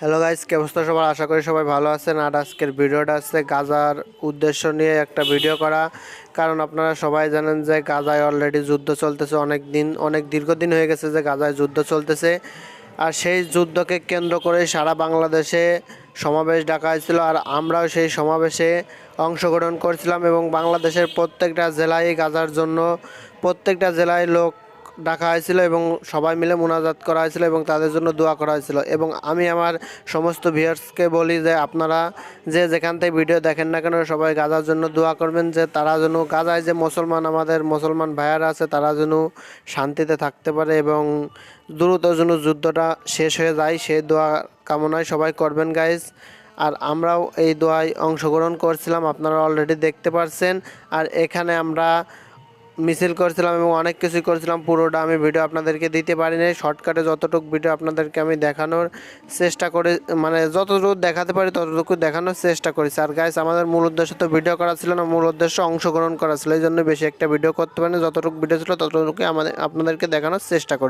Hello guys, কি অবস্থা সবার? আশা করি সবাই ভালো আছেন। আর আজকের ভিডিওটা আছে গাজার উদ্দেশ্য নিয়ে একটা ভিডিও করা। কারণ আপনারা সবাই জানেন যে গাজায় অলরেডি যুদ্ধ চলতেছে, অনেক দীর্ঘদিন হয়ে গেছে যে গাজায় যুদ্ধ চলতেছে। আর সেই যুদ্ধকে কেন্দ্র করে সারা বাংলাদেশে সমাবেশ ডাকা হয়েছিল, আর আমরাও সেই সমাবেশে অংশগ্রহণ করছিলাম। এবং বাংলাদেশের প্রত্যেকটা জেলায় গাজার জন্য প্রত্যেকটা জেলায় লোক ডাকা হয়েছিল এবং সবাই মিলে মোনাজাত করা হয়েছিল এবং তাদের জন্য দোয়া করা হয়েছিল। এবং আমি আমার সমস্ত ভিউয়ার্সকে বলি যে আপনারা যে যেখান থেকে ভিডিও দেখেন না কেন সবাই গাজার জন্য দোয়া করবেন, যে তারা যেন গাজায় যে আমাদের মুসলমান ভাইয়ারা আছে তারা যেন শান্তিতে থাকতে পারে এবং দ্রুত যেন যুদ্ধটা শেষ হয়ে যায়, সেই দোয়া কামনায় সবাই করবেন গাইজ। আর আমরাও এই দোয়ায় অংশগ্রহণ করছিলাম, আপনারা অলরেডি দেখতে পারছেন। আর এখানে আমরা মিছিল করছিলাম এবং অনেক কিছুই করছিলাম। পুরোটা আমি ভিডিও আপনাদেরকে দিতে পারি নাই, শর্টকাটে যতটুকু ভিডিও আপনাদেরকে আমি দেখানোর চেষ্টা করে, মানে যতটুকু দেখাতে পারি ততটুকু দেখানোর চেষ্টা করেছি। আর গাইস, আমাদের মূল উদ্দেশ্য তো ভিডিও করা ছিল না, মূল উদ্দেশ্য অংশগ্রহণ করা ছিল। এই জন্য বেশি একটা ভিডিও করতে পারি না, যতটুকু ভিডিও ছিল ততটুকুই আপনাদেরকে দেখানোর চেষ্টা করেছি।